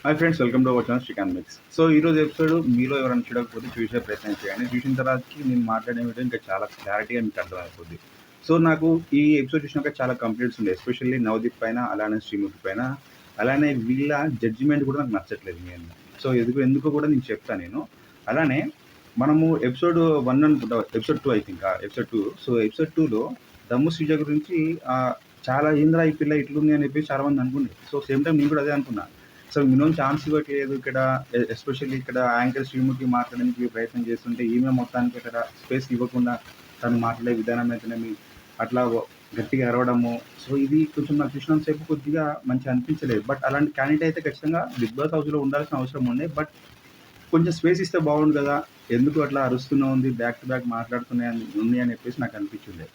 Hi friends, welcome to our channel Srikanth mix. So ఈరోజు episode మీలో ఎవరైనా చూడకపోతే చూసే ప్రయత్నం చేయండి. చూసిన తర్వాతకి నేను మాట్లాడే వీడియో ఇంకా చాలా క్లారిటీగా మీకు అర్థమైపోద్ది. సో నాకు ఈ ఎపిసోడ్ చూసినాక చాలా కంప్లైంట్స్ ఉండే, ఎస్పెషల్లీ నవదీప్ పైన, అలానే శ్రీముఖి పైన, అలానే వీళ్ళ జడ్జిమెంట్ కూడా నాకు నచ్చట్లేదు నేను. సో ఎందుకో కూడా నేను చెప్తాను నేను. అలానే మనము ఎపిసోడ్ 1 అనుకుంటా, episode 2 I think, episode 2. So episode 2లో దమ్ము శ్రీజ గురించి చాలా ఏంద్రా ఈ పిల్ల ఇట్లుంది అని చెప్పి చాలా మంది అనుకుంది. సో సేమ్ టైం నేను కూడా అదే అనుకున్నా. సో మినిమం ఛాన్స్ ఇవ్వట్లేదు ఇక్కడ, ఎస్పెషల్లీ ఇక్కడ యాంకర్ శ్రీముఖి మాట్లాడడానికి ప్రయత్నం చేస్తుంటే ఈమె మొత్తానికి ఇక్కడ స్పేస్ ఇవ్వకుండా తను మాట్లాడే విధానం అయితేనేమి అట్లా గట్టిగా అరవడము. సో ఇది కొంచెం నాకు చూసినంతసేపు కొద్దిగా మంచిగా అనిపించలేదు. బట్ అలాంటి క్యాండిడేట్ అయితే ఖచ్చితంగా బిగ్ బాస్ హౌస్లో ఉండాల్సిన అవసరం ఉండే. బట్ కొంచెం స్పేస్ ఇస్తే బాగుండు కదా, ఎందుకు అట్లా అరుస్తూనే ఉంది, బ్యాక్ టు బ్యాక్ ఉంది అని చెప్పేసి నాకు అనిపించింది.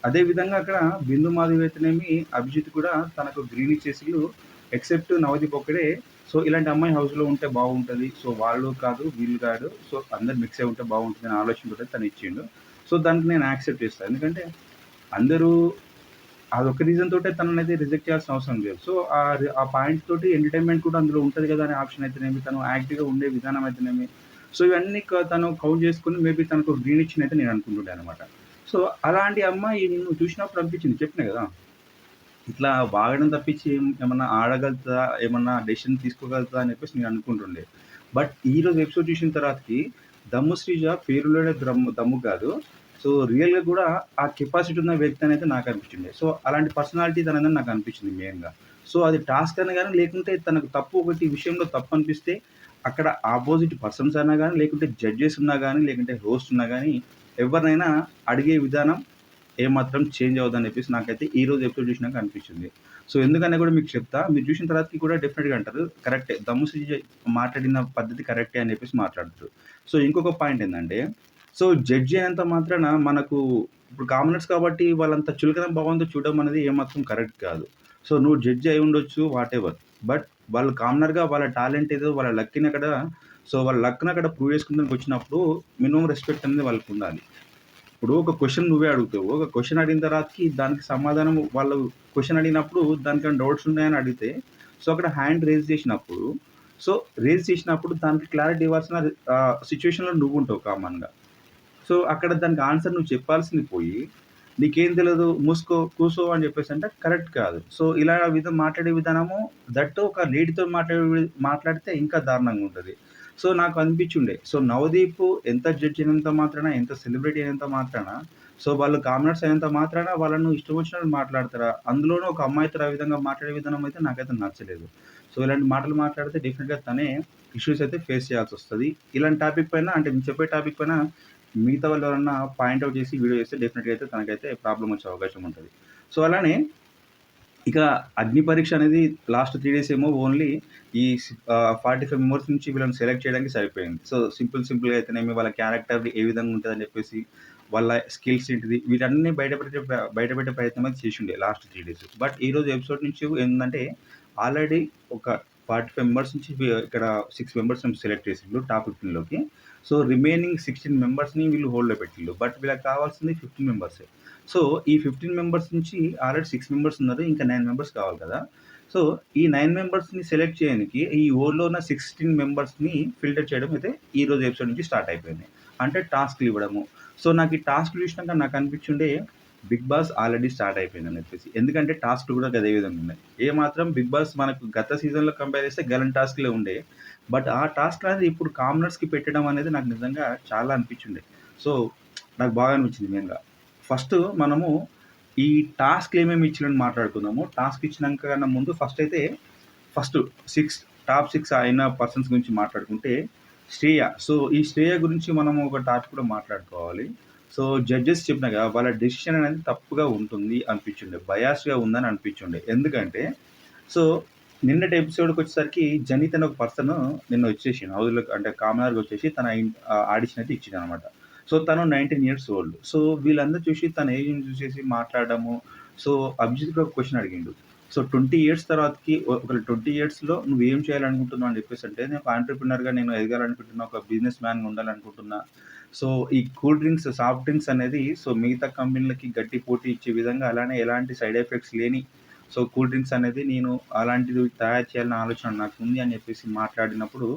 అదేవిధంగా అక్కడ బిందు మాధవి అయితేనేమి అభిజిత్ కూడా తనకు గ్రీన్ ఇచ్చేసి, ఎక్సెప్ట్ నవదీప్ ఒక్కడే. సో ఇలాంటి అమ్మాయి హౌస్లో ఉంటే బాగుంటుంది, సో వాళ్ళు కాదు వీళ్ళు కాదు, సో అందరు మిక్స్ అయి ఉంటే బాగుంటుంది అని ఆలోచనతో తను ఇచ్చిండు. సో దానికి నేను యాక్సెప్ట్ చేస్తాను, ఎందుకంటే అందరూ అదొక రీజన్ తోటే తనని అయితే రిజెక్ట్ చేయాల్సిన అవసరం లేదు. సో ఆ పాయింట్ తోటి ఎంటర్టైన్మెంట్ కూడా అందులో ఉంటుంది కదా అనే ఆప్షన్ అయితేనేమి, తను యాక్టివ్గా ఉండే విధానం అయితేనేమి, సో ఇవన్నీ తను కౌంట్ చేసుకుని మేబీ తనకు గ్రీన్ ఇచ్చిన అయితే నేను అనుకుంటుండే అనమాట. సో అలాంటి అమ్మాయి నిన్ను చూసినప్పుడు అనిపించింది, చెప్పినా కదా, ఇట్లా వాగడం తప్పించి ఏమన్నా ఆడగలుగుతా, ఏమన్నా డెసిషన్ తీసుకోగలుగుతా అని చెప్పేసి నేను అనుకుంటుండే. బట్ ఈరోజు ఎపిసోడ్ చూసిన తర్వాతకి దమ్ము శ్రీజ పేరులోనే దమ్ము కాదు, సో రియల్గా కూడా ఆ కెపాసిటీ ఉన్న వ్యక్తి అనేది నాకు అనిపించింది. సో అలాంటి పర్సనాలిటీ తనదని నాకు అనిపించింది మెయిన్గా. సో అది టాస్క్ అయినా కానీ, లేకుంటే తనకు తప్పు ఒకటి విషయంలో తప్పు అనిపిస్తే అక్కడ ఆపోజిట్ పర్సన్స్ అయినా కానీ, లేకుంటే జడ్జెస్ ఉన్నా కానీ, లేకుంటే హోస్ట్ ఉన్నా కానీ, ఎవరినైనా అడిగే విధానం ఏమాత్రం చేంజ్ అవ్వదని చెప్పేసి నాకైతే ఈ రోజు ఎపిసోడ్ చూసినాక అనిపించింది. సో ఎందుకన్నా కూడా మీకు చెప్తా, మీరు చూసిన తర్వాతకి కూడా డెఫినెట్గా అంటారు కరెక్టే, దమ్ము శ్రీజ మాట్లాడిన పద్ధతి కరెక్టే అని చెప్పేసి మాట్లాడుతారు. సో ఇంకొక పాయింట్ ఏంటంటే, సో జడ్జి అయినంత మాత్రాన మనకు ఇప్పుడు కామనర్స్ కాబట్టి వాళ్ళంత చులకన భావంతో చూడడం అనేది ఏమాత్రం కరెక్ట్ కాదు. సో నువ్వు జడ్జి అయి ఉండొచ్చు, వాట్ ఎవర్, బట్ వాళ్ళు కామనర్గా వాళ్ళ టాలెంట్ ఏదో, వాళ్ళ లక్ని అక్కడ, సో వాళ్ళ లక్ని అక్కడ ప్రూవ్ చేసుకుందానికి వచ్చినప్పుడు మినిమం రెస్పెక్ట్ అనేది వాళ్ళకు ఉండాలి. ఇప్పుడు ఒక క్వశ్చన్ నువ్వే అడుగుతావు, ఒక క్వశ్చన్ అడిగిన తర్వాతకి దానికి సమాధానం వాళ్ళు క్వశ్చన్ అడిగినప్పుడు దానికన్నా డౌట్స్ ఉన్నాయని అడిగితే, సో అక్కడ హ్యాండ్ రేజ్ చేసినప్పుడు, దానికి క్లారిటీ ఇవ్వాల్సిన సిచ్యువేషన్లో నువ్వు ఉంటావు కామన్గా. సో అక్కడ దానికి ఆన్సర్ నువ్వు చెప్పాల్సింది పోయి, నీకేం తెలియదు మూసుకో కూసో అని చెప్పేసి అంటే కరెక్ట్ కాదు. సో ఇలా మాట్లాడే విధానము, దట్టు ఒక లేడీతో మాట్లాడితే ఇంకా దారుణంగా ఉంటుంది. సో నాకు అనిపించుండే, సో నవదీప్ ఎంత జడ్జ్ అయినంత మాత్రాన, ఎంత సెలబ్రిటీ అయినంత మాత్రాన, సో వాళ్ళు కామనర్స్ అయినంత మాత్రాన వాళ్ళను ఇష్టం వచ్చినట్టు మాట్లాడతారా? అందులోనూ ఒక అమ్మాయితో ఆ విధంగా మాట్లాడే విధానం అయితే నాకైతే నచ్చలేదు. సో ఇలాంటి మాటలు మాట్లాడితే డెఫినెట్గా తనే ఇష్యూస్ అయితే ఫేస్ చేయాల్సి వస్తుంది. ఇలాంటి టాపిక్ పైన, అంటే నేను చెప్పే టాపిక్ పైన మిగతా వాళ్ళు ఎవరన్నా పాయింట్అవుట్ చేసి వీడియో చేస్తే డెఫినెట్గా అయితే తనకైతే ప్రాబ్లం వచ్చే అవకాశం ఉంటుంది. సో అలానే ఇక అగ్ని పరీక్ష అనేది లాస్ట్ 3 డేస్ ఏమో ఓన్లీ ఈ 45 మెంబర్స్ నుంచి వీళ్ళని సెలెక్ట్ చేయడానికి సరిపోయింది. సో సింపుల్గా అయితేనేమి వాళ్ళ క్యారెక్టర్ ఏ విధంగా ఉంటుందని చెప్పేసి, వాళ్ళ స్కిల్స్ ఏంటిది, వీటన్నీ బయటపెట్టే ప్రయత్నం అయితే చేసిండే లాస్ట్ 3 డేస్. బట్ ఈరోజు ఎపిసోడ్ నుంచి ఏంటంటే, ఆల్రెడీ ఒక 45 మెంబర్స్ నుంచి ఇక్కడ 6 మెంబర్స్ సెలెక్ట్ చేసిండ్రు టాప్ 15లోకి. సో రిమైనింగ్ 16 మెంబర్స్ని వీళ్ళు హోల్డ్లో పెట్టిండ్రు. బట్ వీళ్ళకి కావాల్సింది 15 మెంబర్సే. సో ఈ 15 మెంబర్స్ నుంచి ఆల్రెడీ 6 మెంబర్స్ ఉన్నారు, ఇంకా 9 మెంబర్స్ కావాలి కదా. సో ఈ 9 మెంబర్స్ని సెలెక్ట్ చేయడానికి ఈ ఓవర్లో ఉన్న 16 మెంబర్స్ని ఫిల్టర్ చేయడం అయితే ఈ రోజు ఎపిసోడ్ నుంచి స్టార్ట్ అయిపోయింది. అంటే టాస్క్లు ఇవ్వడము. సో నాకు ఈ టాస్క్లు చూసినాక నాకు అనిపించుండే బిగ్ బాస్ ఆల్రెడీ స్టార్ట్ అయిపోయిందని చెప్పేసి, ఎందుకంటే టాస్క్లు కూడా అదే విధంగా ఉన్నాయి. ఏ మాత్రం బిగ్ బాస్ మనకు గత సీజన్లో కంపేర్ చేస్తే గలం టాస్క్లే ఉండే. బట్ ఆ టాస్క్ అనేది ఇప్పుడు కామనర్స్కి పెట్టడం అనేది నాకు నిజంగా చాలా అనిపించుండే. సో నాకు బాగా అనిపించింది మెయిన్గా. ఫస్ట్ మనము ఈ టాస్క్ ఏమేమి ఇచ్చినని మాట్లాడుకుందాము. టాస్క్ ఇచ్చినాక కన్నా ముందు ఫస్ట్ 6 టాప్ 6 అయిన పర్సన్స్ గురించి మాట్లాడుకుంటే శ్రేయ. సో ఈ శ్రేయ గురించి మనము ఒక టాపిక్ కూడా మాట్లాడుకోవాలి. సో జడ్జెస్ చెప్పినా కదా, వాళ్ళ డెసిషన్ అనేది తప్పుగా ఉంటుంది అనిపించుండే, బయాస్గా ఉందని అనిపించుండే. ఎందుకంటే సో నిన్నటి ఎపిసోడ్కి వచ్చేసరికి జనిత్ అనే ఒక పర్సన్ నిన్న వచ్చేసి హౌస్లో, అంటే కామనర్గా వచ్చేసి తన ఆడిషన్ అయితే ఇచ్చింది అనమాట. సో తను 19 ఇయర్స్ ఓల్డ్. సో వీళ్ళందరూ చూసి తన ఏజ్ని చూసేసి మాట్లాడడము. సో అభిజిత్ కూడా ఒక క్వశ్చన్ అడిగిండు. సో 20 ఇయర్స్ తర్వాతకి ఒక 20 ఇయర్స్లో నువ్వు ఏం చేయాలనుకుంటున్నావు అని చెప్పేసి అంటే, నేను ఒక ఆంటర్‌ప్రెన్యూర్‌గా నేను ఎదగాలనుకుంటున్నా, ఒక బిజినెస్ మ్యాన్‌గా ఉండాలనుకుంటున్నా. సో ఈ కూల్ డ్రింక్స్, సాఫ్ట్ డ్రింక్స్ అనేది సో మిగతా కంపెనీలకి గట్టి పోటీ ఇచ్చే విధంగా, అలానే ఎలాంటి సైడ్ ఎఫెక్ట్స్ లేని సో కూల్ డ్రింక్స్ అనేది నేను అలాంటిది తయారు చేయాలన్న ఆలోచన నాకుంది అని చెప్పేసి మాట్లాడినప్పుడు,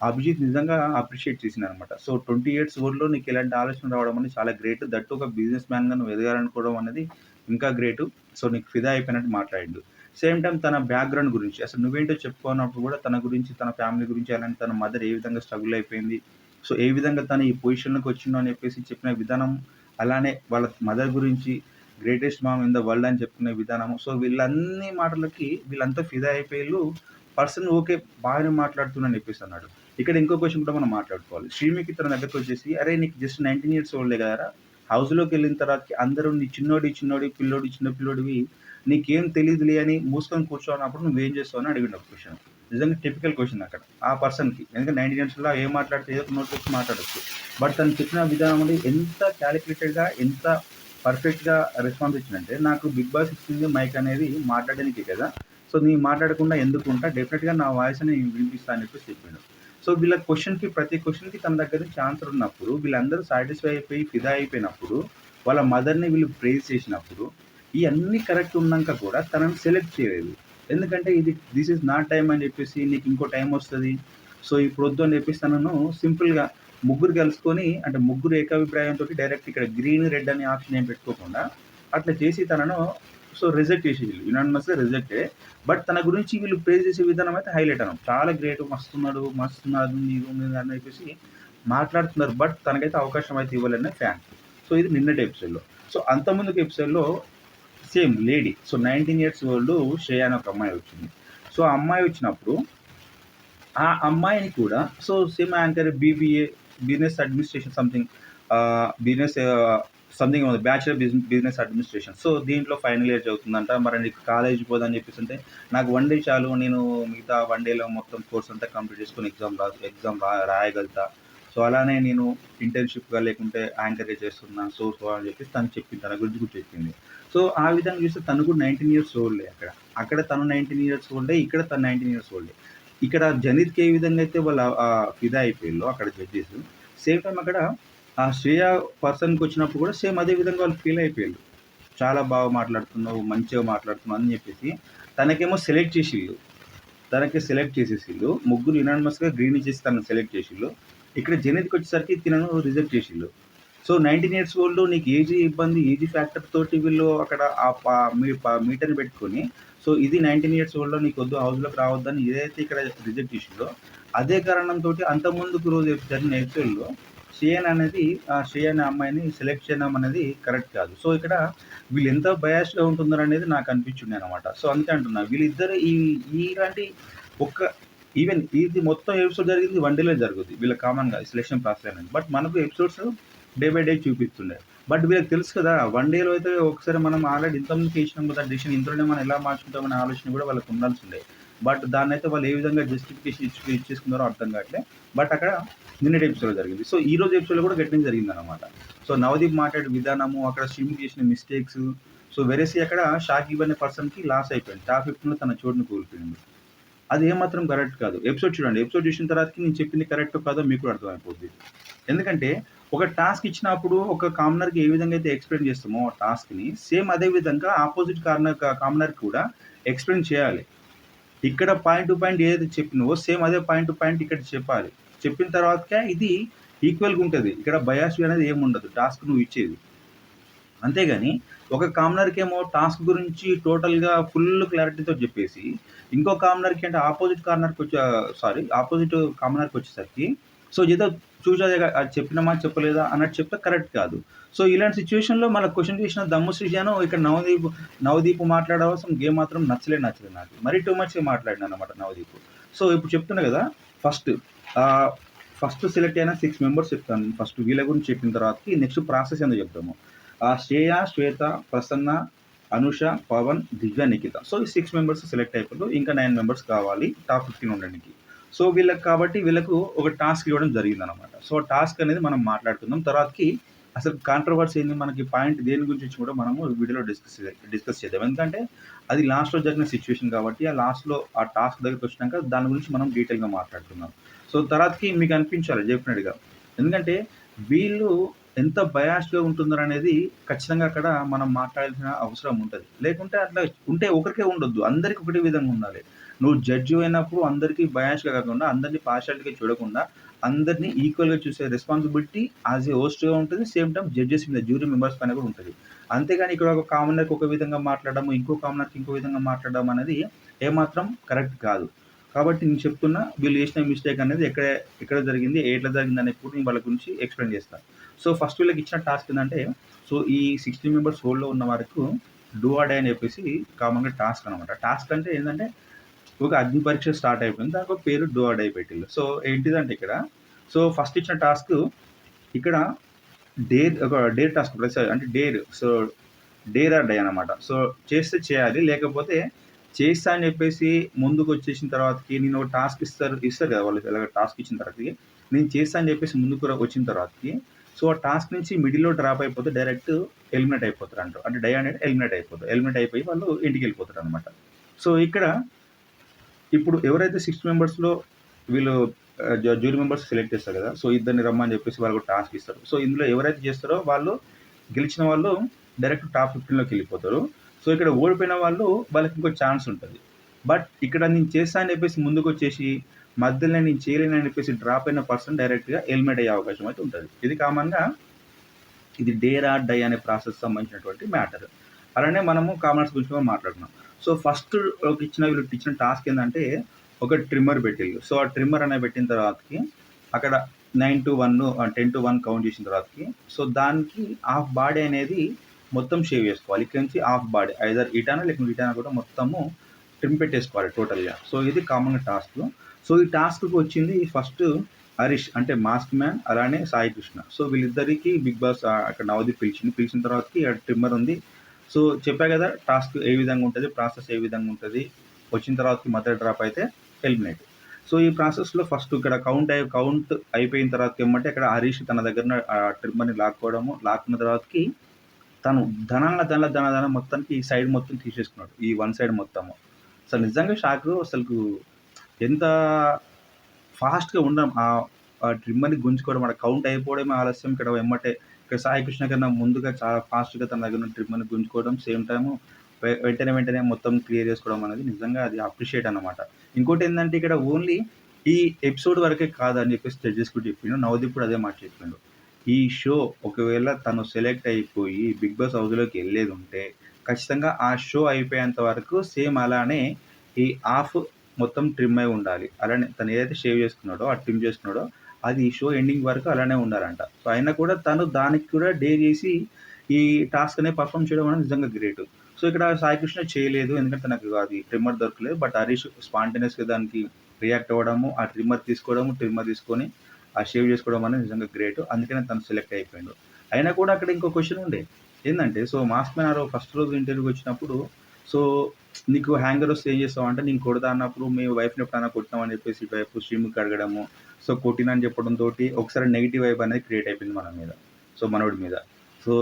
అభిజిత్ నిజంగా అప్రిషియేట్ చేసిండనమాట. సో 20 ఇయర్స్ ఓల్డ్‌లో నీకు ఇలాంటి ఆలోచన రావడం అనేది చాలా గ్రేట్. దట్ ఒక బిజినెస్ మ్యాన్‌గా నువ్వు ఎదగాలనుకోవడం అనేది ఇంకా గ్రేటు. సో నీకు ఫిదా అయిపోయినట్టు మాట్లాడిండు. సేమ్ టైమ్ తన బ్యాక్‌గ్రౌండ్ గురించి అసలు నువ్వేంటో చెప్పుకోన్నప్పుడు కూడా తన గురించి, తన ఫ్యామిలీ గురించి, అలాంటి తన మదర్ ఏ విధంగా స్ట్రగుల్ అయిపోయింది. సో ఏ విధంగా తను ఈ పొజిషన్‌లోకి వచ్చిందో అని చెప్పేసి చెప్పిన విధానం, అలానే వాళ్ళ మదర్ గురించి greatest ma'am in the world అని చెప్పుకునే విధానము. సో వీళ్ళన్ని మాటలకి వీళ్ళంతా ఫిదా అయిపోయిళ్ళు. Person okay. బాగానే మాట్లాడుతున్నా అని చెప్పేసి అన్నాడు. ఇక్కడ ఇంకో క్వెషన్ కూడా మనం మాట్లాడుకోవాలి. శ్రీమికి తన దగ్గరకొచ్చేసి, "అరేయ్! నీకు జస్ట్ 19 ఇయర్స్ ఓల్డే కదరా! హౌస్‌లోకెళ్ళిన తర్వాతకి అందరూ నీ చిన్నోడి, చిన్నోడి, పిల్లోడి, చిన్న పిల్లోడివి. నీకేం తెలీదులే అని మూసుకొని కూర్చో అన్నప్పుడు నువ్వేం చేస్తావు?" అని అడిగిండు ఒక క్వెషన్. నిజంగా టిపికల్ క్వెషన్ అక్కడ. ఆ పర్సన్‌కి. ఎందుకంటే 19 ఇయర్స్‌లో ఏం మాట్లాడితే ఏదో ఒక నోటికొచ్చి మాట్లాడొచ్చు. బట్ తను చెప్పిన విధానం అనేది ఎంత కాలిక్యులేటెడ్‌గా, ఎంత పర్ఫెక్ట్‌గా రెస్పాన్స్ ఇచ్చిందంటే, నాకు బిగ్ బాస్ ఇచ్చింది మైక్ అనేది మాట్లాడడానికే కదా! సో నేను మాట్లాడకుండా ఎందుకుంటా, డెఫినిట్‌గా నా వాయిస్‌ని వినిపిస్తా అని చెప్పేసి చెప్పిండు. సో వీళ్ళ క్వెషన్‌కి, ప్రతి క్వెషన్‌కి తన దగ్గర నుంచి ఆన్సర్ ఉన్నప్పుడు, వీళ్ళందరూ సాటిస్ఫై అయిపోయి, ఫిదా అయిపోయినప్పుడు, వాళ్ళ మదర్‌ని వీళ్ళు ప్రైజ్ చేసినప్పుడు, ఇయన్నీ కరెక్ట్ ఉన్నాక కూడా తనని సెలెక్ట్ చేయలేదు. ఎందుకంటే దిస్ ఈజ్ నాట్ టైమ్ అని చెప్పేసి, నీకు ఇంకో టైమ్ వస్తది. సో ఇప్పుడొద్దు అని చెప్పేసి తనను సింపుల్‌గా ముగ్గురు కలుసుకొని, అంటే ముగ్గురు ఏకాభిప్రాయంతోటి డైరెక్ట్ ఇక్కడ గ్రీన్, రెడ్ అనే ఆప్షన్ ఏం పెట్టుకోకుండా, అట్లా చేసి తనను సో రిజెక్ట్ చేసేసిల్లు. యునానిమస్‌గా రిజెక్టే. బట్ తన గురించి వీళ్ళు ప్రైజ్ చేసే విధానం అయితే హైలైట్ అన్నమాట. చాలా గ్రేట్, మస్తున్నాడు, మస్తున్నది, ఇది ఉంది అని చెప్పేసి మాట్లాడుతున్నారు. బట్ తనకైతే అవకాశం అయితే ఇవ్వలేదని ఫ్యాన్స్. సో ఇది నిన్నటి ఎపిసోడ్‌లో. సో అంతకుముందుకి ఎపిసోడ్‌లో same lady. So 19 years old Shreya అనే ఒక అమ్మాయి వచ్చింది. సో ఆ అమ్మాయి వచ్చినప్పుడు, ఆ అమ్మాయిని కూడా so same anchor BBA, business administration something, business something ఉంది. Bachelor business administration. సో దీంట్లో ఫైనల్ ఇయర్ చదువుతుందంట. మరి నీకు కాలేజ్ పోదని చెప్పేసి అంటే, నాకు వన్ డే చాలు, నేను మిగతా వన్ డేలో మొత్తం కోర్స్ అంతా కంప్లీట్ చేసుకొని ఎగ్జామ్ రాయగలుగుతా. సో అలానే నేను ఇంటర్న్‌షిప్‌గా లేకుంటే యాంకర్‌గా చేస్తున్నా. సో అని చెప్పేసి తను చెప్పింది. తన గురించి కూడా చెప్పింది. సో ఆ విధంగా చూస్తే తను కూడా 19 ఇయర్స్ ఓల్డే అక్కడ. అక్కడ తను 19 ఇయర్స్ ఓల్డే. ఇక్కడ తను 19 ఇయర్స్ ఓల్డే. ఇక్కడ జనిత్‌కి ఏ విధంగా అయితే వాళ్ళ ఫిదా అయిపోయిల్లో అక్కడ జడ్జెస్, సేమ్ టైమ్ అక్కడ ఆ శ్రేయ పర్సన్‌కొచ్చినప్పుడు కూడా సేమ్ అదే విధంగా వాళ్ళు ఫీల్ అయిపోయిళ్ళు. చాలా బాగా మాట్లాడుతున్నావు, మంచిగా మాట్లాడుతున్నావు అని చెప్పేసి తనకేమో సెలెక్ట్ చేసిళ్ళు. తనకి సెలెక్ట్ చేసేసిళ్ళు. ముగ్గురు యునానిమస్‌గా గ్రీన్ ఇచ్చేసి తనని సెలెక్ట్ చేసిళ్ళు. ఇక్కడ జెనెత్‌కొచ్చేసరికి తినను రిజెక్ట్ చేసిళ్ళు. సో 19 ఇయర్స్ ఓల్డ్, నీకు ఏజీ ఇబ్బంది, ఏజీ ఫ్యాక్టర్ తోటి వీళ్ళు అక్కడ ఆ ప మీ ప మీటర్‌ని పెట్టుకొని, సో ఇది 19 ఇయర్స్ ఓల్డ్‌లో నీకొద్దు, హౌస్‌లోకి రావద్దని ఏదైతే ఇక్కడ రిజెక్ట్ చేసిందో, అదే కారణంతోటి అంతకుముందుకు రోజు జరిగిన ఎపిసోడ్‌లో శ్రేయ అనే అమ్మాయిని సెలెక్ట్ చేయడం అనేది కరెక్ట్ కాదు. సో ఇక్కడ వీళ్ళెంత బయాస్డ్‌గా ఉంటున్నారనేది నాకు అనిపించింది అనమాట. సో అందుకే అంటున్నా, వీళ్ళిద్దరు ఇలాంటి ఒక్క ఈవెన్ ఇది మొత్తం ఎపిసోడ్ జరిగింది వన్ డేలో జరుగుద్ది. వీళ్ళకి కామన్‌గా సెలక్షన్ ప్రాసెస్ అనేది. బట్ మనకు ఎపిసోడ్స్ డే బై డే చూపిస్తుండే. బట్ వీళ్ళకి తెలుసు కదా! వన్ డేలో అయితే ఒకసారి మనం ఆల్రెడీ ఇంతకుముందుకే ఇచ్చినాం కదా! డెసిషన్ ఇంతలోనే మనం ఎలా మార్చుకుంటామనే ఆలోచన కూడా వాళ్ళకి ఉండాల్సిందే. బట్ దాన్నైతే వాళ్ళు ఏ విధంగా జస్టిఫికేషన్ ఇచ్చేసుకున్నారో అర్థం కావట్లే. బట్ అక్కడ నిన్నటి ఎపిసోడ్‌లో జరిగింది. సో ఈరోజు ఎపిసోడ్‌లో కూడా గట్టిగానే జరిగిందనమాట. సో నవదీప్ మాట్లాడే విధానము, అక్కడ శ్రీముఖి చేసిన మిస్టేక్స్, సో వెరసి అక్కడ షాకిబ్ అనే పర్సన్‌కి లాస్ అయిపోయింది. టాప్ 15లో తన చోటుని కోల్పోయిండు. అది ఏమాత్రం కరెక్ట్ కాదు. ఎపిసోడ్ చూడండి. ఎపిసోడ్ చూసిన తర్వాతకి నేను చెప్పింది కరెక్టో కాదో మీకు కూడా అర్థమైపోద్ది. ఎందుకంటే ఒక టాస్క్ ఇచ్చినప్పుడు ఒక కామనర్‌కి ఏ విధంగా అయితే ఎక్స్‌ప్లెయిన్ చేస్తామో ఆ టాస్క్‌ని, సేమ్ అదే విధంగా ఆపోజిట్ కామనర్‌కి కూడా ఎక్స్‌ప్లెయిన్ చేయాలి. ఇక్కడ పాయింట్ టు పాయింట్ ఏదైతే చెప్పినవో సేమ్ అదే పాయింట్ టు పాయింట్ ఇక్కడ చెప్పాలి. చెప్పిన తర్వాతకే ఇది ఈక్వల్‌గా ఉంటది. ఇక్కడ బయాస్ అనేది ఏముండదు టాస్క్ నువ్వు ఇచ్చేది. అంతేగాని ఒక కామనర్‌కేమో టాస్క్ గురించి టోటల్‌గా ఫుల్ క్లారిటీతో చెప్పేసి, ఇంకో కామనర్‌కి అంటే ఆపోజిట్ కామనర్‌కొచ్చేసరికి సో ఏదో చూసారుగా అది చెప్పినామా చెప్పలేదా అన్నట్టు చెప్తే కరెక్ట్ కాదు. సో ఇలాంటి సిట్యుయేషన్‌లో మళ్ళా క్వెషన్ చేసిన దమ్ము సృజాను ఇక్కడ నవదీప్ మాట్లాడే అవసరం గేమ్ మాత్రం నచ్చలేదు నాకు. మరీ టూ మచ్‌గా మాట్లాడినాడన్నమాట నవదీప్. సో ఇప్పుడు చెప్తున్నా కదా! ఫస్ట్ ఆహ్, ఫస్ట్ సెలెక్ట్ అయిన 6 మెంబర్స్ చెప్తాను. ఫస్ట్ వీళ్ళ గురించి చెప్పిన తర్వాతకి నెక్స్ట్ ప్రాసెస్ ఏందో చెప్తాము. శ్రేయ, శ్వేత, ప్రసన్న, అనుష, పవన్, దివ్య, నిఖిత. సో ఈ 6 మెంబర్స్ సెలెక్ట్ అయిపోయారు. ఇంకా 9 మెంబర్స్ కావాలి టాప్ 15 ఉండడానికి. సో వీళ్ళకు ఒక టాస్క్ ఇవ్వడం జరిగిందనమాట. సో టాస్క్ అనేది మనం మాట్లాడుకుందాం. తర్వాతకి అసలు కాంట్రోవర్సీ ఏంది, మనకి పాయింట్ దేని గురించి కూడా మనము వీడియోలో డిస్కస్ చేద్దాం. ఎందుకంటే అది లాస్ట్‌లో జరిగిన సిట్యుయేషన్ కాబట్టి, ఆ లాస్ట్‌లో ఆ టాస్క్ దగ్గరికొచ్చినాక దాని గురించి మనం డీటెయిల్‌గా మాట్లాడుకుందాం. సో తర్వాతకి మీకు అనిపించాలి డెఫినిట్‌గా. ఎందుకంటే వీళ్ళు ఎంత బయాస్డ్‌గా ఉంటుందనేది ఖచ్చితంగా అక్కడ మనం మాట్లాడాల్సిన అవసరం ఉంటది. లేకుంటే అట్లా ఉంటే ఒకరికే ఉండొద్దు. అందరికి ఒకటే విధంగా ఉండాలి. నువ్వు జడ్జ్ అయినప్పుడు అందరికి బయాస్డ్‌గా కాకుండా, అందరిని పార్షియాలిటీగా చూడకుండా, అందరిని ఈక్వల్‌గా చూసే రెస్పాన్సిబిలిటీ యాస్ ఎ హోస్ట్‌గా ఉంటది. సేమ్ టైమ్ జడ్జెస్ మీద జ్యూరీ మెంబర్స్ పైన కూడా ఉంటది. అంతేగాని ఇక్కడ ఒక కామనర్‌కి ఒక విధంగా మాట్లాడడం, ఇంకో కామనర్‌కి ఇంకో విధంగా మాట్లాడడం అనేది ఏమాత్రం కరెక్ట్ కాదు. కాబట్టి నేను చెప్తున్నా వీళ్ళు చేసిన మిస్టేక్ అనేది ఎక్కడ జరిగింది, ఎట్లా జరిగిందనేది కూడా నేను వాళ్ళ గురించి ఎక్స్‌ప్లెయిన్ చేస్తా. సో, ఫస్ట్ వీళ్ళకి ఇచ్చిన టాస్క్ ఏందంటే, సో, ఈ 60 మెంబర్స్ హోల్డ్‌లో ఉన్న వరకు డూ ఆర్ డై అని చెప్పేసి కామన్‌గా టాస్క్ అనమాట. టాస్క్ అంటే ఏందంటే, ఒక అగ్ని పరీక్ష స్టార్ట్ అయిపోయింది. దానికి ఒక పేరు డూ ఆర్ డై పెట్టిల్లు. సో, ఏంటిదంటే ఇక్కడ, సో, ఫస్ట్ ఇచ్చిన టాస్క్ ఇక్కడ డేర్ టాస్క్ అంటే dare. So, dare or die అనమాట. సో, చేస్తే చేయాలి. లేకపోతే చేస్తా అని చెప్పేసి ముందుకొచ్చేసిన తర్వాతకి నేను ఒక టాస్క్ ఇస్తారు కదా! వాళ్ళు ఎలాగ టాస్క్ ఇచ్చిన తర్వాతకి, నేను చేస్తా అని చెప్పేసి ముందుకు వచ్చిన తర్వాతకి, సో, ఆ టాస్క్ నుంచి మిడిల్‌లో డ్రాప్ అయిపోతే డైరెక్ట్ ఎలిమినేట్ అయిపోతారంట. అంటే డై అనేది ఎలిమినేట్ అయిపోతారు. ఎలిమినేట్ అయిపోయి వాళ్ళు ఇంటికెళ్ళిపోతారనమాట. సో, ఇక్కడ ఇప్పుడు ఎవరైతే 6 మెంబర్స్‌లో వీళ్ళు జ్యూరీ మెంబర్స్ సెలెక్ట్ చేస్తారు కదా! సో, ఇద్దరిని రమ్మని చెప్పేసి వాళ్ళకి ఒక టాస్క్ ఇస్తారు. సో, ఇందులో ఎవరైతే చేస్తారో వాళ్ళు గెలిచిన వాళ్ళు డైరెక్ట్ టాప్ 15లోకెళ్ళిపోతారు. సో, ఇక్కడ ఓడిపోయిన వాళ్ళకి ఇంకో ఛాన్స్ ఉంటది. బట్ ఇక్కడ నేను చేస్తా అని చెప్పేసి ముందుకొచ్చేసి, మధ్యలో నేను చేయలేనని చెప్పేసి డ్రాప్ అయిన పర్సన్ డైరెక్ట్‌గా ఎలిమినేట్ అయ్యే అవకాశం అయితే ఉంటది. ఇది కామన్‌గా ఇది డేర్ ఆర్ డై అనే ప్రాసెస్ సంబంధించినటువంటి మ్యాటర్. అలానే మనము కామర్స్ గురించి కూడా మాట్లాడుకున్నాం. సో, ఫస్ట్ వీళ్ళకిచ్చిన టాస్క్ ఏందంటే, ఒక ట్రిమ్మర్ పెట్టిల్లు. సో, ఆ ట్రిమ్మర్ అనేది పెట్టిన తర్వాతకి అక్కడ 10-1 కౌంట్ చేసిన తర్వాతకి, సో, దానికి హాఫ్ బాడీ అనేది మొత్తం షేవ్ చేసుకోవాలి. ఇక్కడి నుంచి హాఫ్ బాడీ ఐదర్ ఇటానా లేకుంటే ఇటానా కూడా మొత్తము ట్రిమ్ పెట్టేసుకోవాలి టోటల్‌గా. సో, ఇది కామన్‌గా టాస్క్. సో, ఈ టాస్క్‌కి వచ్చింది ఫస్ట్ హరీష్ అంటే మాస్క్ మ్యాన్ అలానే సాయి కృష్ణ. సో, వీళ్ళిద్దరికీ బిగ్ బాస్ అక్కడ నవదీప్ పిలిచింది. పిలిచిన తర్వాతకి ఆ ట్రిమ్మర్ ఉంది. సో, చెప్పా కదా! టాస్క్ ఏ విధంగా ఉంటది, ప్రాసెస్ ఏ విధంగా ఉంటది. వచ్చిన తర్వాతకి మధ్యలో డ్రాప్ అయితే ఎలిమినేట్. సో, ఈ ప్రాసెస్‌లో ఫస్ట్ ఇక్కడ కౌంట్ అయిపోయిన తర్వాతకి ఎమ్మటే అక్కడ హరీష్ తన దగ్గరున్న ట్రిమ్మర్‌ని లాక్కోవడము, లాక్కున్న తర్వాతకి తను ధన మొత్తానికి ఈ సైడ్ మొత్తం తీసేసుకున్నాడు. ఈ వన్ సైడ్ మొత్తము. అసలు నిజంగా షాకు. అసలుకు ఎంత ఫాస్ట్‌గా ఉన్నాం. ఆ ట్రిమ్మర్‌ని గుంజుకోవడం, ఆడ కౌంట్ అయిపోవడమే ఆలస్యం. ఇక్కడ ఎమ్మటే ఇక్కడ సాయి కృష్ణ కన్నా ముందుగా చాలా ఫాస్ట్‌గా తన దగ్గర ఉన్న ట్రిమ్మర్‌ని గుంజుకోవడం. సేమ్ టైము వెంటనే మొత్తం క్లియర్ చేసుకోవడం అనేది నిజంగా అది అప్రిషియేట్ అన్నమాట. ఇంకోటేందంటే ఇక్కడ ఓన్లీ ఈ ఎపిసోడ్ వరకే కాదని చెప్పేసి జడ్జెస్ కూడా చెప్పిండు. నవదీప్ కూడా అదే మాట చెప్పిండు. ఈ షో ఒకవేళ తను సెలెక్ట్ అయిపోయి బిగ్ బాస్ హౌస్‌లోకి ఎళ్ళేదుంటే ఖచ్చితంగా ఆ షో అయిపోయేంత వరకు సేమ్ అలానే ఈ హాఫ్ మొత్తం ట్రిమ్ అయి ఉండాలి. అలానే తను ఏదైతే షేవ్ చేసుకున్నాడో, ఆ ట్రిమ్ చేసుకున్నాడో అది ఈ షో ఎండింగ్ వరకు అలానే ఉండాలంట. సో, అయినా కూడా తను దానికి కూడా డేర్ చేసి ఈ టాస్క్ అనేది పర్ఫార్మ్ చేయడం అనేది నిజంగా గ్రేట్. సో, ఇక్కడ సాయి కృష్ణ చేయలేదు. ఎందుకంటే తనకు అది ట్రిమ్మర్ దొరకలేదు. బట్ హరీష్ స్పాంటేనియస్‌గా దానికి రియాక్ట్ అవ్వడము, ఆ ట్రిమ్మర్ తీసుకోవడము, ట్రిమ్మర్ తీసుకొని ఆ షేవ్ చేసుకోవడం అనేది నిజంగా గ్రేట్. అందుకనే తను సెలెక్ట్ అయిపోయిండు. అయినా కూడా అక్కడ ఇంకో క్వెషన్ ఉండే. ఏందంటే సో, మాస్క్ మ్యాన్ ఫస్ట్ రోజు ఇంటర్వ్యూకి వచ్చినప్పుడు సో, నీకు హ్యాంగర్ వస్తే ఏం చేస్తావంటే, నేను కొడతా అన్నప్పుడు మీ వైఫ్‌ని ఎప్పుడైనా కొట్టినావని చెప్పేసి ఇటువైపు శ్రీముఖి అడగడము. సో, కొట్టినా అని చెప్పడంతోటి ఒకసారి నెగెటివ్ వైబ్ అనేది క్రియేట్ అయిపోయింది మన మీద. సో, మనోడి మీద. సో,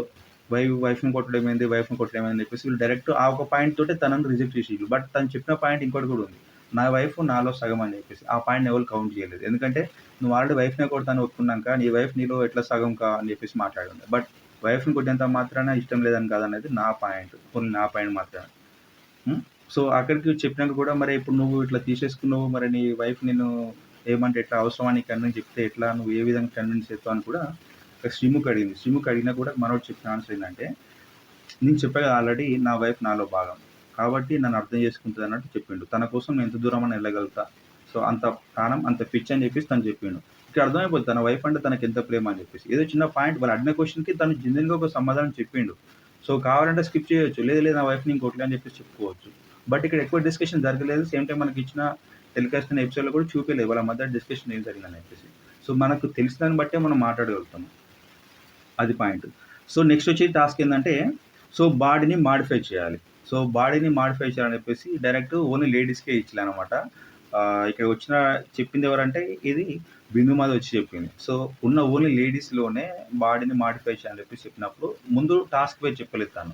వైఫ్‌ని కొట్టడం ఏంది, వైఫ్‌ని కొట్టడం ఏంది అని చెప్పేసి వీళ్ళు డైరెక్ట్ ఆ ఒక పాయింట్ తోటే తనని రిజెక్ట్ చేసిర్రు. బట్ తను చెప్పిన పాయింట్ ఇంకోటి కూడా ఉంది. నా వైఫ్ నాలో సగం అని చెప్పేసి. ఆ పాయింట్‌ని ఎవరు కౌంట్ చేయలేదు. ఎందుకంటే నువ్వు ఆల్రెడీ వైఫ్‌నే కొడతాను ఒప్పుకున్నాక నీ వైఫ్ నీలో ఎట్లా సగం అని చెప్పేసి మాట్లాడింది. బట్ వైఫ్‌ని కొట్టేంత మాత్రాన ఇష్టం లేదని కాదనేది నా పాయింట్. ఓన్లీ నా పాయింట్ మాత్రమే. హ్మ్. సో, అక్కడికి చెప్పినాక కూడా మరి ఇప్పుడు నువ్వు ఇట్లా తీసేసుకున్నావు. మరి నీ వైఫ్ నిన్ను ఏమంటే ఎట్లా అవసరమా నీకు అన్నీ చెప్తే ఎట్లా? నువ్వు ఏ విధంగా కన్విన్స్ చేస్తావు అని కూడా శ్రీముఖి అడిగింది. శ్రీముఖి అడిగినా కూడా మనోడు చెప్పిన ఆన్సర్ ఏందంటే, నేను చెప్పా కదా ఆల్రెడీ నా వైఫ్ నాలో భాగం. కాబట్టి నన్ను అర్థం చేసుకుంటది అన్నట్టు చెప్పిండు. తన కోసం నేను ఎంత దూరమన్నా ఎళ్ళగలుగుతా. సో, అంత ప్రాణం, అంత పిచ్చి అని చెప్పేసి తను చెప్పిండు. ఇక్కడ అర్థమైపోద్ది తన వైఫ్ అంటే తనకెంత ప్రేమ అని చెప్పేసి. ఏదో చిన్న పాయింట్ వాళ్ళు అడిగిన క్వెషన్‌కి తను జెన్యూన్‌గా ఒక సమాధానం చెప్పిండు. సో, కావాలంటే స్కిప్ చేయొచ్చు. లేదు లేదు నా వైఫ్‌ని నేను కొట్టలే అని చెప్పేసి చెప్పుకోవచ్చు. బట్ ఇక్కడ ఎక్కువ డిస్కషన్ జరగలేదు. సేమ్ టైమ్ మనకిచ్చిన టెలికాస్ట్ అయిన ఎపిసోడ్‌లో కూడా చూపియలేదు. వాళ్ళ మధ్య డిస్కషన్ ఏం జరిగిందని చెప్పేసి. సో, మనకు తెలిసిన దాన్ని బట్టే మనం మాట్లాడగలుగుతాం. అది పాయింట్. సో, నెక్స్ట్ వచ్చి టాస్క్ ఏందంటే, సో, బాడీని మాడిఫై చేయాలి. సో, బాడీని మాడిఫై చేయాలని చెప్పేసి డైరెక్ట్ ఓన్లీ లేడీస్‌కే ఇచ్చిలనమాట. ఇక్కడ చెప్పింది ఎవరంటే ఇది బిందు మాధవ్ వచ్చి చెప్పింది. సో, ఉన్న ఓన్లీ లేడీస్‌లోనే బాడీని మాడిఫై చేయాలని చెప్పేసి చెప్పినప్పుడు ముందు టాస్క్ వైస్ చెప్పలేదు తను.